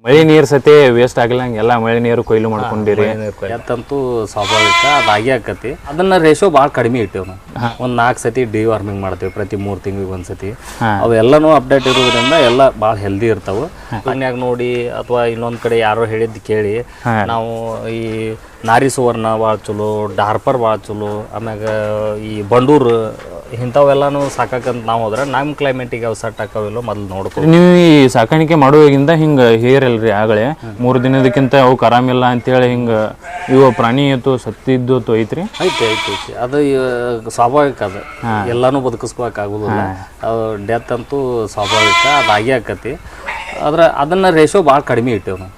ಮಳೆ ನೀರು ಸತಿ ವೇಸ್ಟ್ ಆಗಿಲ್ಲಂಗೆ ಎಲ್ಲ ಮಳೆ ನೀರು ಕೊಯ್ಲು ಮಾಡ್ಕೊಂಡಿರಿ. ಎತ್ತಂತೂ ಸ್ವಾಭಾವಿಕ ಅದಾಗಿ ಆಕತಿ. ಅದನ್ನ ರೇಷೋ ಭಾಳ ಕಡಿಮೆ ಇಟ್ಟೇವ್ ನಾವು. ಒಂದು 4 ಸತಿ ಡಿವಾರ್ಮಿಂಗ್ ಮಾಡ್ತೇವೆ ಪ್ರತಿ 3 ತಿಂಗಳಿಗೆ ಒಂದ್ಸತಿ. ಅವೆಲ್ಲನೂ ಅಪ್ಡೇಟ್ ಇರೋದ್ರಿಂದ ಎಲ್ಲ ಭಾಳ ಹೆಲ್ದಿ ಇರ್ತಾವೆ. ಮನ್ಯಾಗ ನೋಡಿ ಅಥವಾ ಇನ್ನೊಂದ್ ಕಡೆ ಯಾರೋ ಹೇಳಿದ್ದು ಕೇಳಿ ನಾವು ಈ ನಾರಿ ಸುವರ್ಣ ಭಾಳ ಚಲೋ, ಡಾರ್ಪರ್ ಭಾಳ ಚಲೋ, ಆಮ್ಯಾಗ ಈ ಬಂಡೂರು ಇಂಥವೆಲ್ಲಾನು ಸಾಕಂತ ನಾವು ಹೋದ್ರೆ ನಮ್ಮ ಕ್ಲೈಮೇಟಿಗೆ ಅವು ಸೆಟ್ ಹಾಕವಿಲ್ಲ ಮೊದಲು ನೋಡ್ಕೊ. ನೀವು ಈ ಸಾಕಾಣಿಕೆ ಮಾಡುವಾಗಿಂದ ಹಿಂಗೆ ಹೇರಲ್ರಿ ಆಗಲೇ 3 ದಿನದಕ್ಕಿಂತ ಅವು ಆರಾಮಿಲ್ಲ ಅಂತೇಳಿ ಹಿಂಗೆ ಇವು ಪ್ರಾಣಿ ಆಯ್ತು ಸತ್ತಿದ್ದು ಐತ್ರಿ? ಐತಿ ಅದು ಸ್ವಾಭಾವಿಕ. ಅದು ಎಲ್ಲಾನು ಬದುಕಿಸ್ಕೋಕಾಗೋದಿಲ್ಲ. ಡೆತ್ ಅಂತೂ ಸ್ವಾಭಾವಿಕ ಅದಾಗಿ ಆಕತಿ. ಅದನ್ನ ರೇಷೋ ಭಾಳ ಕಡಿಮೆ ಇಟ್ಟೇವ್ ನಾವು.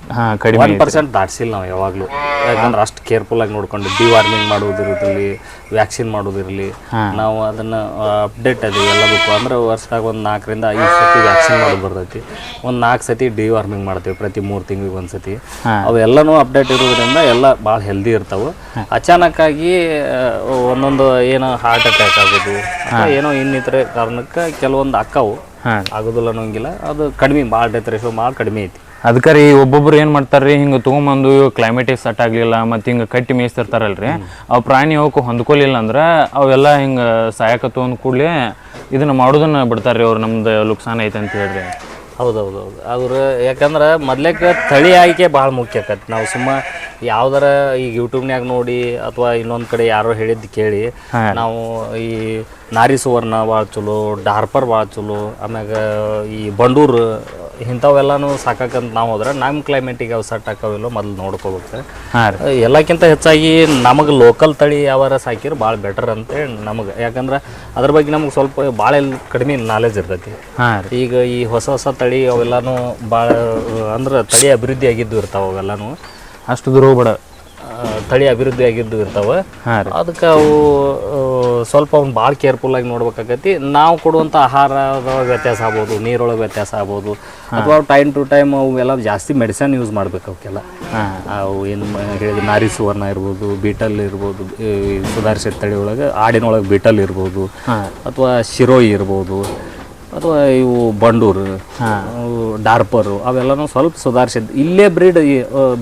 1% ದಾಟ್ಸಿಲ್ಲ ನಾವು ಯಾವಾಗಲೂ. ಯಾಕಂದ್ರೆ ಅಷ್ಟು ಕೇರ್ಫುಲ್ ಆಗಿ ನೋಡ್ಕೊಂಡು ಡಿವಾರ್ಮಿಂಗ್ ಮಾಡೋದಿರಲಿ, ವ್ಯಾಕ್ಸಿನ್ ಮಾಡೋದಿರಲಿ, ನಾವು ಅದನ್ನ ಅಪ್ಡೇಟ್ ಅದೀವಿ ಎಲ್ಲದಕ್ಕೂ. ಅಂದ್ರೆ ವರ್ಷದಾಗ ಒಂದು 4 ರಿಂದ 5 ಸತಿ ವ್ಯಾಕ್ಸಿನ್ ಮಾಡೋದು ಬರ್ತೈತಿ. ಒಂದು 4 ಸತಿ ಡಿವಾರ್ಮಿಂಗ್ ಮಾಡ್ತೇವೆ ಪ್ರತಿ 3 ತಿಂಗಳಿಗೆ ಒಂದ್ಸತಿ. ಅವೆಲ್ಲನೂ ಅಪ್ಡೇಟ್ ಇರೋದ್ರಿಂದ ಎಲ್ಲ ಭಾಳ ಹೆಲ್ದಿ ಇರ್ತಾವೆ. ಅಚಾನಕ್ ಆಗಿ ಒಂದೊಂದು ಏನೋ ಹಾರ್ಟ್ ಅಟ್ಯಾಕ್ ಆಗೋದು ಏನೋ ಇನ್ನಿತರ ಕಾರಣಕ್ಕೆ ಕೆಲವೊಂದು ಅಕ್ಕಾವು ಆಗೋದಿಲ್ಲ ಅನ್ನೋಂಗಿಲ್ಲ. ಅದು ಕಡಿಮೆ, ಭಾಳ ಡೆತ್ ರೇಷೋ ಭಾಳ ಕಡಿಮೆ ಐತಿ. ಅದಕ್ಕೆ ರೀ ಒಬ್ಬೊಬ್ರು ಏನು ಮಾಡ್ತಾರೆ ರೀ, ಹಿಂಗೆ ತೊಗೊಂಬಂದು ಕ್ಲೈಮೇಟಿಗೆ ಸೆಟ್ ಆಗಲಿಲ್ಲ ಮತ್ತು ಹಿಂಗೆ ಕಟ್ಟಿ ಮೇಯಿಸ್ತಿರ್ತಾರಲ್ರಿ, ಅವು ಪ್ರಾಣಿ ಅವಕ್ಕೆ ಹೊಂದ್ಕೊಲಿಲ್ಲ ಅಂದ್ರೆ ಅವೆಲ್ಲ ಹಿಂಗೆ ಸಾಯಕತ್ತು ಅಂದ ಕೂಡಲೇ ಇದನ್ನು ಮಾಡೋದನ್ನು ಬಿಡ್ತಾರೆ ರೀ ಅವ್ರು. ನಮ್ದು ಲುಕ್ಸಾನ್ ಐತೆ ಅಂತ ಹೇಳ್ರಿ. ಹೌದೌದು ಅವ್ರು ಯಾಕಂದ್ರೆ ಮೊದ್ಲೇಕ ತಳಿ ಆಯ್ಕೆ ಭಾಳ ಮುಖ್ಯ ಆಕತಿ. ನಾವು ಸುಮ್ಮ ಯಾವ್ದಾರ ಈಗ ಯೂಟ್ಯೂಬ್ನ್ಯಾಗ ನೋಡಿ ಅಥವಾ ಇನ್ನೊಂದು ಕಡೆ ಯಾರೋ ಹೇಳಿದ್ದು ಕೇಳಿ ನಾವು ಈ ನಾರಿ ಸುವರ್ಣ ಭಾಳ ಚಲೋ, ಡಾರ್ಪರ್ ಭಾಳ ಚಲೋ, ಆಮ್ಯಾಗ ಈ ಬಂಡೂರು ಇಂಥವೆಲ್ಲಾನು ಸಾಕಂತ ನಾವು ಹೋದ್ರೆ ನಮ್ಮ ಕ್ಲೈಮೇಟಿಗೆ ಅವು ಸೆಟ್ ಹಾಕವಿಲ್ಲ ಮೊದಲು ನೋಡ್ಕೋಬೇಕು. ಎಲ್ಲಕ್ಕಿಂತ ಹೆಚ್ಚಾಗಿ ನಮಗೆ ಲೋಕಲ್ ತಳಿ ಯಾವಾರ ಸಾಕಿದ್ರೆ ಭಾಳ ಬೆಟರ್ ಅಂತೇಳಿ ನಮಗೆ. ಯಾಕಂದ್ರೆ ಅದ್ರ ಬಗ್ಗೆ ನಮ್ಗೆ ಸ್ವಲ್ಪ ಭಾಳ ಕಡಿಮೆ ನಾಲೆಜ್ ಇರ್ತೈತಿ. ಈಗ ಈ ಹೊಸ ತಳಿ ಅವೆಲ್ಲಾನು ಭಾಳ ಅಂದ್ರೆ ತಳಿ ಅಭಿವೃದ್ಧಿ ಆಗಿದ್ದು ಇರ್ತಾವೆ. ಅವೆಲ್ಲಾನು ಅಷ್ಟು ದೂರ ಹೋಗ್ಬೇಡ, ತಳಿ ಅಭಿವೃದ್ಧಿ ಆಗಿದ್ದು ಇರ್ತಾವೆ. ಅದಕ್ಕೆ ಅವು ಸ್ವಲ್ಪ ಅವ್ನು ಭಾಳ ಕೇರ್ಫುಲ್ ಆಗಿ ನೋಡ್ಬೇಕಾಗತಿ. ನಾವು ಕೊಡುವಂಥ ಆಹಾರದೊಳಗೆ ವ್ಯತ್ಯಾಸ ಆಗ್ಬೋದು, ನೀರೊಳಗೆ ವ್ಯತ್ಯಾಸ ಆಗ್ಬೋದು, ಅಥವಾ ಟೈಮ್ ಟು ಟೈಮ್ ಅವೆಲ್ಲ ಜಾಸ್ತಿ ಮೆಡಿಸಿನ್ ಯೂಸ್ ಮಾಡ್ಬೇಕು ಅವಕ್ಕೆಲ್ಲ. ಅವು ಏನು ಹೇಳಿದ ನಾರಿ ಸುವರ್ಣ ಇರ್ಬೋದು, ಬೀಟಲ್ ಇರ್ಬೋದು, ಸುಧಾರಿಸಿದ ತಳಿ ಒಳಗೆ ಆಡಿನೊಳಗೆ ಬೀಟಲ್ ಇರ್ಬೋದು, ಅಥವಾ ಶಿರೋಯಿ ಇರ್ಬೋದು, ಅಥವಾ ಇವು ಬಂಡೂರು, ಡಾರ್ಪರು, ಅವೆಲ್ಲನೂ ಸ್ವಲ್ಪ ಸುಧಾರಿಸಿದ್ದು. ಇಲ್ಲೇ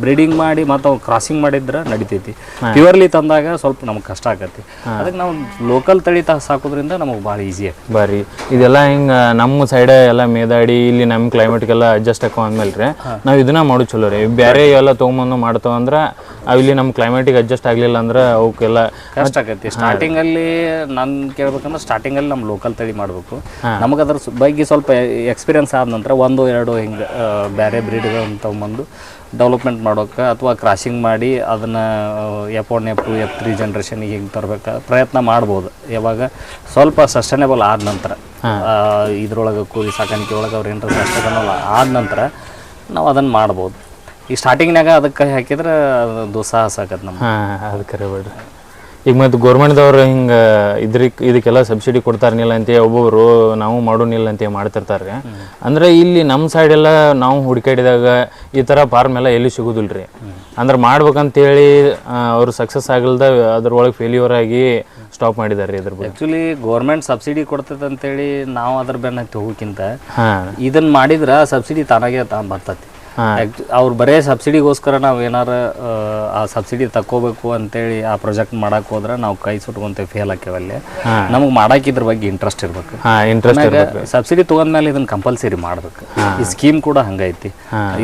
ಬ್ರೀಡಿಂಗ್ ಮಾಡಿ ಮತ್ತು ಅವು ಕ್ರಾಸಿಂಗ್ ಮಾಡಿದ್ರೆ ನಡಿತೈತಿ. ಪ್ಯೂರ್ಲಿ ತಂದಾಗ ಸ್ವಲ್ಪ ನಮ್ಗೆ ಕಷ್ಟ ಆಗತ್ತೆ. ಅದಕ್ಕೆ ನಾವು ಲೋಕಲ್ ತಳಿ ಸಾಕೋದ್ರಿಂದ ನಮಗೆ ಭಾಳ ಈಸಿ ಆಗಿ ಬರ್ರಿ. ಇದೆಲ್ಲ ಹಿಂಗೆ ನಮ್ಮ ಸೈಡ್ ಎಲ್ಲ ಮೇದಾಡಿ ಇಲ್ಲಿ ನಮ್ಮ ಕ್ಲೈಮೇಟ್ಗೆಲ್ಲ ಅಡ್ಜಸ್ಟ್ ಹಾಕೋ ಅಂದ್ಮೇಲೆ ರೀ ನಾವು ಇದನ್ನ ಮಾಡೋದು ಚಲೋ ರೀ. ಬೇರೆ ಎಲ್ಲ ತೊಗೊಂಬಂದು ಮಾಡ್ತಾವ ಅಂದ್ರೆ ಅವು ಇಲ್ಲಿ ನಮ್ಮ ಕ್ಲೈಮೇಟಿಗೆ ಅಡ್ಜಸ್ಟ್ ಆಗಲಿಲ್ಲ ಅಂದ್ರೆ ಅವಕ್ಕೆಲ್ಲ ಕಷ್ಟ ಆಗತ್ತೆ. ಸ್ಟಾರ್ಟಿಂಗಲ್ಲಿ ನಾನು ಕೇಳ್ಬೇಕಂದ್ರೆ ಸ್ಟಾರ್ಟಿಂಗಲ್ಲಿ ನಮ್ಮ ಲೋಕಲ್ ತಳಿ ಮಾಡಬೇಕು. ನಮಗೆ ಅದ್ರ ಬಗ್ಗೆ ಸ್ವಲ್ಪ ಎಕ್ಸ್ಪೀರಿಯನ್ಸ್ ಆದ ನಂತರ 1-2 ಹಿಂಗೆ ಬೇರೆ ಬ್ರೀಡ್ಗಳನ್ನ ತೊಗೊಂಬಂದು ಡೆವಲಪ್ಮೆಂಟ್ ಮಾಡೋಕೆ ಅಥವಾ ಕ್ರಾಸಿಂಗ್ ಮಾಡಿ ಅದನ್ನು F1, F2, F3 ಜನ್ರೇಷನಿಗೆ ಹಿಂಗೆ ತರಬೇಕು ಪ್ರಯತ್ನ ಮಾಡ್ಬೋದು. ಯಾವಾಗ ಸ್ವಲ್ಪ ಸಸ್ಟೈನೇಬಲ್ ಆದ ನಂತರ, ಇದ್ರೊಳಗೆ ಕೂಲಿ ಸಾಕಾಣಿಕೆ ಒಳಗೆ ಅವ್ರು ಏನಾರ ಸಸ್ಟೈನೇಬಲ್ ಆದ ನಂತರ ನಾವು ಅದನ್ನು ಮಾಡ್ಬೋದು. ಈ ಸ್ಟಾರ್ಟಿಂಗ್ನಾಗ ಅದಕ್ಕೆ ಹಾಕಿದ್ರೆ ಅದು ಸಾಹಸ ಆಗತ್ತೆ ನಮ್ಗೆ. ಅದಕ್ಕೆ ಬಿಡ್ರಿ. ಈಗ ಮತ್ತು ಗೌರ್ಮೆಂಟ್ದವ್ರು ಹಿಂಗೆ ಇದಕ್ಕೆಲ್ಲ ಸಬ್ಸಿಡಿ ಕೊಡ್ತಾರನಿಲ್ಲ ಅಂತ ಒಬ್ಬೊಬ್ರು ನಾವು ಮಾಡೋನಿಲ್ಲ ಅಂತ ಮಾಡ್ತಿರ್ತಾರೆ ರೀ. ಅಂದ್ರೆ ಇಲ್ಲಿ ನಮ್ಮ ಸೈಡೆಲ್ಲ ನಾವು ಹುಡುಕಾಡಿದಾಗ ಈ ಥರ ಫಾರ್ಮ್ ಎಲ್ಲ ಎಲ್ಲಿ ಸಿಗೋದಿಲ್ಲ ರೀ. ಅಂದ್ರೆ ಮಾಡ್ಬೇಕಂತೇಳಿ ಅವರು ಸಕ್ಸಸ್ ಆಗಲ್ದ ಅದ್ರೊಳಗೆ ಫೇಲ್ಯೂರ್ ಆಗಿ ಸ್ಟಾಪ್ ಮಾಡಿದ್ದಾರೆ ರೀ. ಇದ್ರ ಬಗ್ಗೆ ಆ್ಯಕ್ಚುಲಿ ಗೌರ್ಮೆಂಟ್ ಸಬ್ಸಿಡಿ ಕೊಡ್ತೈತೆ ಅಂತೇಳಿ ನಾವು ಅದ್ರ ಬೆನ್ನ ಹೋಗೋಕ್ಕಿಂತ ಇದನ್ನ ಮಾಡಿದ್ರೆ ಸಬ್ಸಿಡಿ ತಾನಾಗೆ ಬರ್ತೈತಿ. ಅವ್ರು ಬರೇ ಸಬ್ಸಿಡಿಗೋಸ್ಕರ ನಾವು ಏನಾರ ಆ ಸಬ್ಸಿಡಿ ತಕ್ಕೋಬೇಕು ಅಂತೇಳಿ ಆ ಪ್ರಾಜೆಕ್ಟ್ ಮಾಡಕ್ ಹೋದ್ರೆ ನಾವು ಕೈ ಸುಟ್ಕೊಂತೇವೆ, ಫೇಲ್ ಹಾಕೇವಲ್ಲಿ. ನಮಗೆ ಮಾಡಕ್ ಇದ್ರ ಬಗ್ಗೆ ಇಂಟ್ರೆಸ್ಟ್ ಇರ್ಬೇಕು. ಸಬ್ಸಿಡಿ ತಗೊಂಡ್ಮೇಲೆ ಇದನ್ನ ಕಂಪಲ್ಸರಿ ಮಾಡ್ಬೇಕು. ಈ ಸ್ಕೀಮ್ ಕೂಡ ಹಂಗೈತಿ.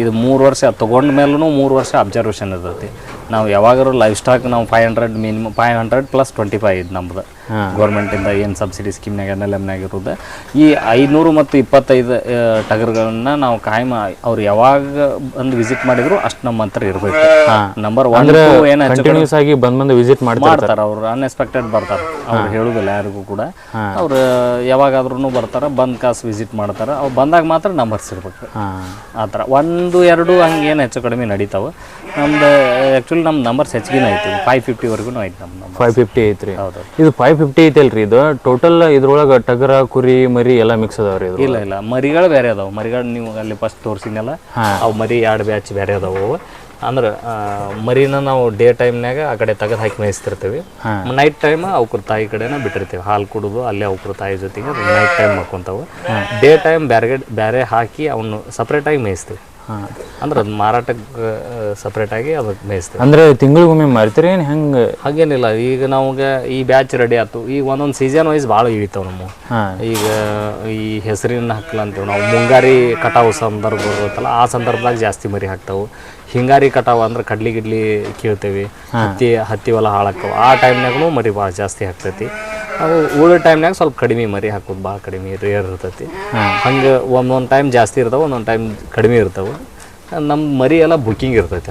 ಇದು 3 ವರ್ಷ ತಗೊಂಡ ಮೇಲೂ 3 ವರ್ಷ ಅಬ್ಸರ್ವೇಷನ್ ಇರ್ತೈತಿ. ನಾವು ಯಾವಾಗಾರು ಲೈಫ್ ಸ್ಟಾಕ್ ನಾವು 500 ಮಿನಿಮಮ್ 500 + 25 ಇದು ನಮ್ದು ಗೌರ್ಮೆಂಟಿಂದ ಏನು ಸಬ್ಸಿಡಿ ಸ್ಕೀಮ್ನಾಗ NLMನಾಗ ಇರೋದು. ಈ 500 ಮತ್ತು 25 ಟಗರ್ಗಳನ್ನ ನಾವು ಕಾಯಂ ಅವ್ರು ಯಾವಾಗ ಬಂದು ವಿಸಿಟ್ ಮಾಡಿದ್ರು ಅಷ್ಟು ನಮ್ಮ ಹತ್ರ ಇರಬೇಕು. ನಂಬರ್ 1 ಕಂಟಿನ್ಯೂಸ್ ಆಗಿ ಬಂದು ವಿಸಿಟ್ ಮಾಡ್ತಾರೆ. ಅವ್ರು ಅನ್ಎಕ್ಸ್ಪೆಕ್ಟೆಡ್ ಬರ್ತಾರೆ. ಅವ್ರು ಹೇಳುದಿಲ್ಲ ಯಾರಿಗೂ ಕೂಡ. ಅವ್ರು ಯಾವಾಗಾದ್ರೂ ಬರ್ತಾರೆ, ಬಂದ್ ಕಾಸು ವಿಸಿಟ್ ಮಾಡ್ತಾರೆ. ಅವ್ರು ಬಂದಾಗ ಮಾತ್ರ ನಂಬರ್ಸ್ ಇರ್ಬೇಕು. ಆ ಥರ 1-2 ಹಂಗೇನು ಹೆಚ್ಚು ಕಡಿಮೆ ನಡೀತಾವೆ. ನಮ್ದು ಆ್ಯಕ್ಚುಲಿ ನಮ್ಮ ನಂಬರ್ಸ್ ಹೆಚ್ಚಿಗೆ ಐತಿ. 550ವರೆಗೂ ಐತಿ ನಮ್ಮ ನಂಬರ್. 550 ಐತ್ರಿ. ಹೌದು. ಇದು 550 ಐತಲ್ರಿ. ಇದು ಟೋಟಲ್ ಇದ್ರೊಳಗೆ ಟಗರ, ಕುರಿ, ಮರಿ ಎಲ್ಲ ಮಿಕ್ಸ್ ಅದಾವ್ರಿ? ಇಲ್ಲ ಮರಿಗಳು ಬೇರೆ ಅದಾವೆ. ಮರಿಗಳು ನೀವು ಅಲ್ಲಿ ಫಸ್ಟ್ ತೋರಿಸಿನಲ್ಲ, ಅವು ಮರಿ 2 ಬ್ಯಾಚ್ ಬೇರೆ ಅದಾವು. ಅಂದ್ರೆ ಮರಿನ ನಾವು ಡೇ ಟೈಮ್ನಾಗ ಆ ಕಡೆ ತೆಗೆದು ಹಾಕಿ ಮೇಯಿಸ್ತಿರ್ತೀವಿ. ನೈಟ್ ಟೈಮ್ ಅವ್ರ ತಾಯಿ ಕಡೆನ ಬಿಟ್ಟಿರ್ತೀವಿ. ಹಾಲು ಕುಡಿದು ಅಲ್ಲೇ ಅವ್ರ ತಾಯಿ ಜೊತೆಗೆ ನೈಟ್ ಟೈಮ್ ಮಾಡ್ಕೊಂತಾವೆ. ಡೇ ಟೈಮ್ ಬೇರೆ ಹಾಕಿ ಅವನು ಸಪ್ರೇಟಾಗಿ ಮೇಯಿಸ್ತೀವಿ. ಅಂದ್ರೆ ಅದು ಮಾರಾಟಕ್ಕೆ ಸಪ್ರೇಟಾಗಿ ಅದಕ್ಕೆ ಮೇಯಿಸ್ತೇವೆ. ಅಂದ್ರೆ ತಿಂಗಳಿಗೊಮ್ಮೆ ಮಾರ್ತೀರಿ ಏನು ಹೆಂಗೆ? ಹಾಗೇನಿಲ್ಲ, ಈಗ ನಮ್ಗೆ ಈ ಬ್ಯಾಚ್ ರೆಡಿ ಆಯ್ತು, ಈಗ ಒಂದೊಂದು ಸೀಸನ್ ವೈಸ್ ಭಾಳ ಇಳಿತಾವೆ ನಮ್ಮ. ಈಗ ಈ ಹೆಸರಿನ ಹಾಕ್ಲ ಅಂತೀವಿ ನಾವು, ಮುಂಗಾರಿ ಕಟಾವು ಸಂದರ್ಭ ಬರುತ್ತಲ್ಲ ಆ ಸಂದರ್ಭದಾಗ ಜಾಸ್ತಿ ಮರಿ ಹಾಕ್ತಾವೆ. ಹಿಂಗಾರಿ ಕಟಾವು ಅಂದ್ರೆ ಕಡ್ಲಿ ಗಿಡ್ಲಿ ಕೀಳ್ತೇವೆ, ಹತ್ತಿ ಹೊಲ ಹಾಳಾಕ್ಕವು, ಆ ಟೈಮ್ನಾಗೂ ಮರಿ ಭಾಳ ಜಾಸ್ತಿ ಹಾಕ್ತೈತಿ. ಅವು ಉಳಿದ ಟೈಮ್ನಾಗ ಸ್ವಲ್ಪ ಕಡಿಮೆ ಮರಿ ಹಾಕೋದು, ಭಾಳ ಕಡಿಮೆ ರೇರ್ ಇರ್ತೈತಿ. ಹಂಗೆ ಒಂದೊಂದು ಟೈಮ್ ಜಾಸ್ತಿ ಇರ್ತಾವೆ, ಒಂದೊಂದು ಟೈಮ್ ಕಡಿಮೆ ಇರ್ತಾವೆ. ನಮ್ಮ ಮರಿ ಎಲ್ಲ ಬುಕ್ಕಿಂಗ್ ಇರ್ತೈತಿ,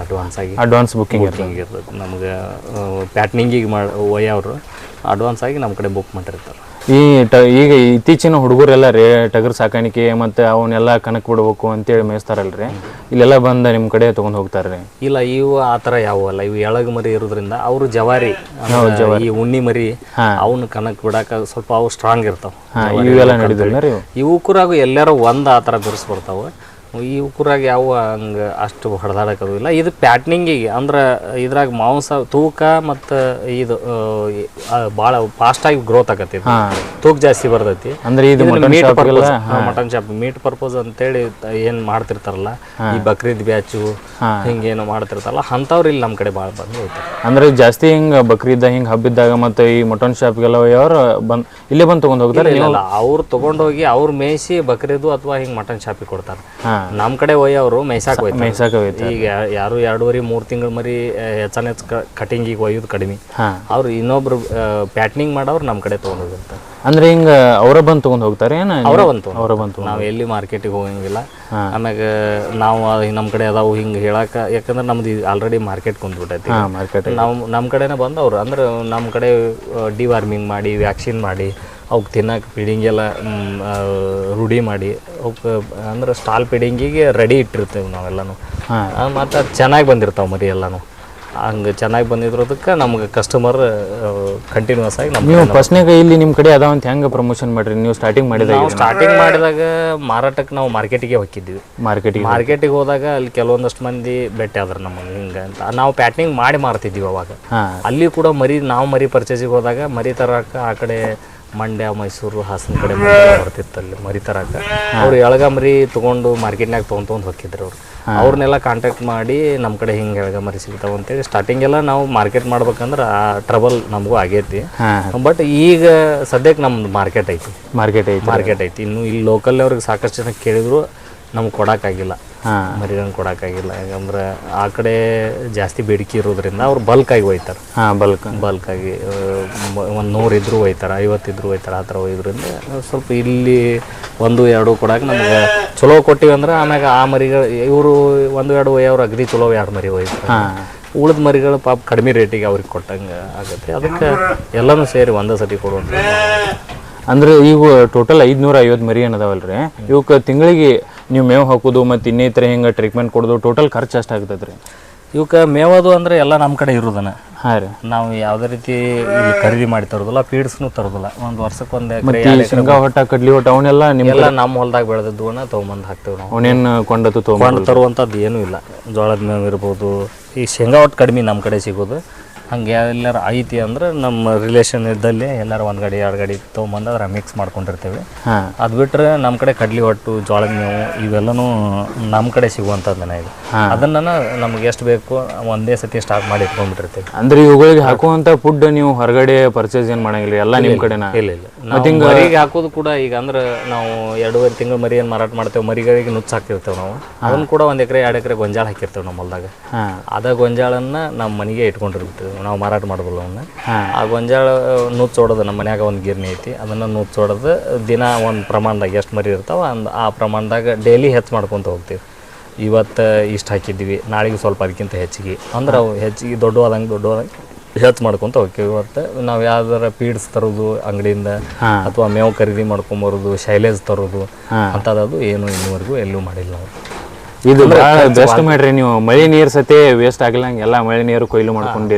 ಅಡ್ವಾನ್ಸ್ ಬುಕ್ಕಿಂಗ್ ಇರ್ತೈತಿ. ನಮ್ಗೆ ಪ್ಯಾಟ್ನಿಂಗಿಗೆ ಒಯ್ಯವರು ಅಡ್ವಾನ್ಸ್ ಆಗಿ ನಮ್ಮ ಕಡೆ ಬುಕ್ ಮಾಡಿರ್ತಾರೆ. ಈಗ ಇತ್ತೀಚಿನ ಹುಡುಗರೆಲ್ಲ ರೀ ಟಗರ್ ಸಾಕಾಣಿಕೆ ಮತ್ತು ಅವನ್ನೆಲ್ಲ ಕಣಕ್ ಬಿಡ್ಬೇಕು ಅಂತೇಳಿ ಮೇಯಿಸ್ತಾರಲ್ರಿ, ಇಲ್ಲೆಲ್ಲ ಬಂದು ನಿಮ್ಮ ಕಡೆ ತೊಗೊಂಡು ಹೋಗ್ತಾರೆ? ಇಲ್ಲ, ಇವು ಆ ಥರ ಯಾವಲ್ಲ, ಇವು ಎಳಗ ಮರಿ ಇರೋದ್ರಿಂದ ಅವರು ಜವಾರಿ ಈ ಉಣ್ಣಿ ಮರಿ ಅವನ್ನ ಕಣಕ್ ಬಿಡಾಕ ಸ್ವಲ್ಪ ಅವು ಸ್ಟ್ರಾಂಗ್ ಇರ್ತಾವೆ. ಇವೆಲ್ಲ ನಡೀದಿಲ್ಲ ರೀ? ಇವು ಕೂರಾಗ ಎಲ್ಲಾರು ಒಂದು ಆ ಥರ ಬಿರ್ಸ್ಬಿಡ್ತಾವೆ. ಈ ಕೂರಾಗ ಯಾವ ಹಂಗೆ ಅಷ್ಟು ಹೊಡೆದಾಡೋಕ್ಕಾಗೋದಿಲ್ಲ. ಇದು ಪ್ಯಾಟ್ನಿಂಗಿಗೆ ಅಂದ್ರೆ ಇದ್ರಾಗ ಮಾಂಸ ತೂಕ ಮತ್ತು ಇದು ಭಾಳ ಫಾಸ್ಟಾಗಿ ಗ್ರೋತ್ ಆಗತ್ತೆ, ತೂಕ ಜಾಸ್ತಿ ಬರ್ತೈತಿ. ಅಂದ್ರೆ ಇದು ಮಟನ್ ಶಾಪ್ ಮೀಟ್ ಪರ್ಪಸ್ ಅಂತೇಳಿ ಏನು ಮಾಡ್ತಿರ್ತಾರಲ್ಲ, ಈ ಬಕ್ರೀದ್ ಬ್ಯಾಚು ಹಿಂಗೇನು ಮಾಡ್ತಿರ್ತಾರಲ್ಲ ಅಂಥವ್ರು ಇಲ್ಲಿ ನಮ್ಮ ಕಡೆ ಭಾಳ ಬಂದು ಹೋಗ್ತಾರೆ. ಅಂದ್ರೆ ಜಾಸ್ತಿ ಹಿಂಗೆ ಬಕ್ರೀದ್ ಹಿಂಗೆ ಹಬ್ಬಿದ್ದಾಗ ಮತ್ತು ಈ ಮಟನ್ ಶಾಪ್ಗೆಲ್ಲ ಅವ್ರು ಇಲ್ಲೇ ಬಂದು ತೊಗೊಂಡು ಹೋಗ್ತಾರೆ? ಇಲ್ಲ, ಅವ್ರು ತೊಗೊಂಡೋಗಿ ಅವ್ರು ಮೇಯಿಸಿ ಬಕ್ರೀದು ಅಥವಾ ಹಿಂಗೆ ಮಟನ್ ಶಾಪಿಗೆ ಕೊಡ್ತಾರೆ. ನಮ್ಮ ಕಡೆ ಒಯ್ಯವರು ಮೇಯ್ಸಾಕ ಹೋಯ್ತಾರೆ. ಈಗ ಯಾರು 2.5-3 ತಿಂಗಳ ಮರಿ ಹೆಚ್ಚಾನ ಕಟಿಂಗಿಗೆ ಒಯ್ಯೋದು ಕಡಿಮೆ. ಅವ್ರು ಇನ್ನೊಬ್ರು ಪ್ಯಾಟ್ನಿಂಗ್ ಮಾಡೋರು ನಮ್ಮ ಕಡೆ ತೊಗೊಂಡು ಹೋಗಿರ್ತಾರೆ. ಅಂದ್ರೆ ಹಿಂಗ ಅವರ ಬಂದು ತೊಗೊಂಡು ಹೋಗ್ತಾರೆ ಏನು? ಅವರ ಬಂತು ನಾವು ಎಲ್ಲಿ ಮಾರ್ಕೆಟಿಗೆ ಹೋಗಂಗಿಲ್ಲ. ಆಮ್ಯಾಗ ನಾವು ನಮ್ಮ ಕಡೆ ಅದಾವು ಹಿಂಗೆ ಹೇಳಕ, ಯಾಕಂದ್ರೆ ನಮ್ದು ಆಲ್ರೆಡಿ ಮಾರ್ಕೆಟ್ ಕುಂತ್ಬಿಟ್ಟೈತಿ. ನಾವು ನಮ್ಮ ಕಡೆನೇ ಬಂದು ಅವ್ರು ಅಂದ್ರೆ ನಮ್ಮ ಕಡೆ ಡಿವಾರ್ಮಿಂಗ್ ಮಾಡಿ, ವ್ಯಾಕ್ಸಿನ್ ಮಾಡಿ, ಅವಕ್ಕೆ ತಿನ್ನಕ್ಕೆ ಫೀಡಿಂಗ್ ಎಲ್ಲ ರೂಢಿ ಮಾಡಿ, ಅವಕ್ಕೆ ಅಂದ್ರೆ ಸ್ಟಾಲ್ ಫೀಡಿಂಗಿಗೆ ರೆಡಿ ಇಟ್ಟಿರ್ತೇವೆ ನಾವೆಲ್ಲನೂ. ಮತ್ತು ಅದು ಚೆನ್ನಾಗಿ ಬಂದಿರ್ತಾವೆ ಮರಿ ಎಲ್ಲನೂ. ಹಂಗೆ ಚೆನ್ನಾಗಿ ಬಂದಿರೋದಕ್ಕೆ ನಮ್ಗೆ ಕಸ್ಟಮರ್ ಕಂಟಿನ್ಯೂಸ್ ಆಗಿ ನೀವು ಫಸ್ಟ್ನಾಗ ಇಲ್ಲಿ ನಿಮ್ಮ ಕಡೆ ಅದಾವಂತ ಹೆಂಗೆ ಪ್ರಮೋಷನ್ ಮಾಡಿರಿ ನೀವು ಸ್ಟಾರ್ಟಿಂಗ್ ಮಾಡಿದಾಗ? ನಾವು ಸ್ಟಾರ್ಟಿಂಗ್ ಮಾಡಿದಾಗ ಮಾರಾಟಕ್ಕೆ ನಾವು ಮಾರ್ಕೆಟಿಗೆ ಹೋಗಿದ್ವಿ. ಮಾರ್ಕೆಟಿಗೆ ಹೋದಾಗ ಅಲ್ಲಿ ಕೆಲವೊಂದಷ್ಟು ಮಂದಿ ಭೇಟಿ ಆದ್ರೆ ನಮಗೆ ಹಿಂಗೆ ಅಂತ. ನಾವು ಪ್ಯಾಟ್ನಿಂಗ್ ಮಾಡಿ ಮಾರ್ತಿದ್ವಿ ಅವಾಗ. ಅಲ್ಲಿ ಕೂಡ ನಾವು ಮರಿ ಪರ್ಚೇಸಿಗೆ ಹೋದಾಗ ಮರಿ ತರಕ್ಕೆ ಆ ಕಡೆ ಮಂಡ್ಯ, ಮೈಸೂರು, ಹಾಸನ ಕಡೆ ಬರ್ತಿತ್ತಲ್ಲಿ ಮರಿ ತರಕ. ಅವ್ರು ಎಳಗ ಮರಿ ತೊಗೊಂಡು ಮಾರ್ಕೆಟ್ನಾಗ ತೊಗೊಂಡು ಹೋಗಿದ್ರು. ಅವ್ರನ್ನೆಲ್ಲ ಕಾಂಟ್ಯಾಕ್ಟ್ ಮಾಡಿ ನಮ್ಮ ಕಡೆ ಹಿಂಗೆ ಎಳಗ ಮರಿ ಸಿಗ್ತಾವೆ ಅಂತೇಳಿ ಸ್ಟಾರ್ಟಿಂಗ್ ಎಲ್ಲ ನಾವು ಮಾರ್ಕೆಟ್ ಮಾಡ್ಬೇಕಂದ್ರೆ ಆ ಟ್ರಬಲ್ ನಮಗೂ ಆಗೈತಿ. ಬಟ್ ಈಗ ಸದ್ಯಕ್ಕೆ ನಮ್ದು ಮಾರ್ಕೆಟ್ ಐತಿ. ಇನ್ನು ಇಲ್ಲಿ ಲೋಕಲ್ ಅವ್ರಿಗೆ ಸಾಕಷ್ಟು ಜನ ಕೇಳಿದ್ರು ನಮ್ಗೆ ಕೊಡೋಕ್ಕಾಗಿಲ್ಲ, ಮರಿಗಳನ್ನು ಕೊಡೋಕ್ಕಾಗಿಲ್ಲ. ಯಾಕಂದ್ರೆ ಆ ಕಡೆ ಜಾಸ್ತಿ ಬೇಡಿಕೆ ಇರೋದ್ರಿಂದ ಅವ್ರು ಬಲ್ಕಾಗಿ ಒಯ್ತಾರೆ. ಬಲ್ಕಾಗಿ 100 ಇದ್ರೂ ಒಯ್ತಾರೆ, 50 ಇದ್ರೂ ಒಯ್ತಾರೆ. ಆ ಥರ ಒಯ್ದ್ರಿಂದ ಸ್ವಲ್ಪ ಇಲ್ಲಿ 1-2 ಕೊಡೋಕೆ ನಮ್ಗೆ ಚಲೋ ಕೊಟ್ಟಿವಿ ಅಂದ್ರೆ ಆಮ್ಯಾಗ ಆ ಮರಿಗಳು ಇವರು 1-2 ಒಯ್ಯವ್ರು ಅಗದಿ ಚಲೋ 2 ಮರಿ ಒಯ್ತಾರೆ. ಉಳಿದ ಮರಿಗಳು ಪಾಪ ಕಡಿಮೆ ರೇಟಿಗೆ ಅವ್ರಿಗೆ ಕೊಟ್ಟಂಗೆ ಆಗುತ್ತೆ. ಅದಕ್ಕೆ ಎಲ್ಲನೂ ಸೇರಿ ಒಂದೇ ಸತಿ ಕೊಡುವಂಥ. ಅಂದ್ರೆ ಈಗ ಟೋಟಲ್ 550 ಮರಿ ಏನದಾವಲ್ರಿ, ಇವಕ್ಕೆ ತಿಂಗಳಿಗೆ ನೀವು ಮೇವು ಹಾಕೋದು ಮತ್ತು ಇನ್ನಿತರ ಹಿಂಗೆ ಟ್ರೀಟ್ಮೆಂಟ್ ಕೊಡೋದು ಟೋಟಲ್ ಖರ್ಚು ಎಷ್ಟಾಗ್ತದೆ ರೀ? ಇವಕ್ಕೆ ಮೇವದು ಅಂದರೆ ಎಲ್ಲ ನಮ್ಮ ಕಡೆ ಇರೋದನ್ನ. ರೀ ನಾವು ಯಾವುದೇ ರೀತಿ ಇಲ್ಲಿ ಖರೀದಿ ಮಾಡಿ ತರೋದಿಲ್ಲ, ಫೀಡ್ಸ್ನು ತರೋದಿಲ್ಲ. ಒಂದು ವರ್ಷಕ್ಕೆ 1 ಎಕರೆ ಶೇಂಗಾ ಹೊಟ್ಟ, ಕಡ್ಲಿ ಹೊಟ್ಟ ಅವನ್ನೆಲ್ಲ ನಿಮ್ಮೆಲ್ಲ ನಮ್ಮ ಹೊಲ್ದಾಗ ಬೆಳೆದದ್ದು ತೊಗೊಂಬಂದು ಹಾಕ್ತೇವೆ ನಾವು. ಅವನೇನು ಕೊಂಡು ತರುವಂಥದ್ದು ಏನೂ ಇಲ್ಲ. ಜೋಳದ ಮೇವು ಇರ್ಬೋದು, ಈ ಶೇಂಗಾ ಹೊಟ್ಟು ಕಡಿಮೆ ನಮ್ಮ ಕಡೆ ಸಿಗೋದು. ಹಂಗೆ ಎಲ್ಲರೂ ಐತಿ ಅಂದ್ರೆ ನಮ್ಮ ರಿಲೇಷನ್ ಇದ್ದಲ್ಲಿ ಎಲ್ಲರೂ 1 ಗಾಡಿ 2 ಗಾಡಿ ತೊಗೊಂಬಂದು ಅದ್ರ ಮಿಕ್ಸ್ ಮಾಡ್ಕೊಂಡಿರ್ತೇವೆ. ಅದು ಬಿಟ್ಟರೆ ನಮ್ಮ ಕಡೆ ಕಡ್ಲಿ ಹೊಟ್ಟು, ಜೋಳದ ಮೇವು ಇವೆಲ್ಲನೂ ನಮ್ಮ ಕಡೆ ಸಿಗುವಂಥದ್ದನ್ನ ಇದು. ಅದನ್ನು ನಮ್ಗೆ ಎಷ್ಟು ಬೇಕು ಒಂದೇ ಸತಿ ಸ್ಟಾಕ್ ಮಾಡಿ ಇಟ್ಕೊಂಡ್ಬಿಟ್ಟಿರ್ತೇವೆ. ಅಂದ್ರೆ ಇವುಗಳಿಗೆ ಹಾಕುವಂಥ ಫುಡ್ ನೀವು ಹೊರಗಡೆ ಪರ್ಚೇಸ್ ಏನು ಮಾಡಂಗಿಲ್ಲ, ಎಲ್ಲ ನಿಮ್ಮ ಕಡೆನ? ಇಲ್ಲ. ಮರಿಗೆ ಹಾಕೋದು ಕೂಡ ಈಗ ಅಂದ್ರೆ ನಾವು 2.5 ತಿಂಗಳು ಮರಿ ಏನು ಮಾರಾಟ ಮಾಡ್ತೇವೆ, ಮರಿಗಳಿಗೆ ನುಚ್ಚು ಹಾಕಿರ್ತೇವೆ ನಾವು. ಅದನ್ನು ಕೂಡ 1 ಎಕರೆ 2 ಎಕರೆ ಗೊಂಜಾಳ ಹಾಕಿರ್ತೇವೆ ನಮ್ಮ ಹೊಲ್ದಾಗ. ಅದ ಗೊಂಜಾಳನ್ನ ನಮ್ಮ ಮನೆಗೆ ಇಟ್ಕೊಂಡಿರ್ಬಿಡ್ತೇವೆ, ನಾವು ಮಾರಾಟ ಮಾಡೋದಿಲ್ಲ ಅವನ್ನ. ಆ ಗೊಂಜಾಳ ನುಚ್ಚೋಡೋದು ನಮ್ಮ ಮನ್ಯಾಗ ಒಂದು ಗಿರ್ನಿ ಐತಿ, ಅದನ್ನು ನುಚ್ಚೋಡೋದು ದಿನ ಒಂದು ಪ್ರಮಾಣದಾಗ ಎಷ್ಟು ಮರಿ ಇರ್ತಾವೆ ಆ ಪ್ರಮಾಣದಾಗ ಡೈಲಿ ಹೆಚ್ಚು ಮಾಡ್ಕೊತ ಹೋಗ್ತೀವಿ. ಇವತ್ತು ಇಷ್ಟು ಹಾಕಿದ್ವಿ, ನಾಳೆಗೆ ಸ್ವಲ್ಪ ಅದಕ್ಕಿಂತ ಹೆಚ್ಚಿಗೆ ಅಂದ್ರೆ ಅವು ಹೆಚ್ಚಿಗೆ ದೊಡ್ಡವಾದಂಗೆ ಹೆಚ್ಚು ಮಾಡ್ಕೊತ ಹೋಗ್ತೀವಿ. ಇವತ್ತು ನಾವು ಯಾವ್ದಾರ ಫೀಡ್ಸ್ ತರೋದು ಅಂಗಡಿಯಿಂದ ಅಥವಾ ಮೇವು ಖರೀದಿ ಮಾಡ್ಕೊಂಬರೋದು, ಶೈಲೇಜ್ ತರೋದು ಅಂಥದ್ದು ಏನು ಇನ್ನೂವರೆಗೂ ಎಲ್ಲೂ ಮಾಡಿಲ್ಲ ನಾವು. ಇದು ಭಾಳ ಬೆಸ್ಟ್ ಮಾಡ್ರಿ ನೀವು. ಮಳೆ ನೀರು ಸತೆ ವೇಸ್ಟ್ ಆಗಿಲ್ಲ, ಎಲ್ಲ ಮಳೆ ನೀರು ಕೊಯ್ಲು ಮಾಡ್ಕೊಂಡಿರಿ.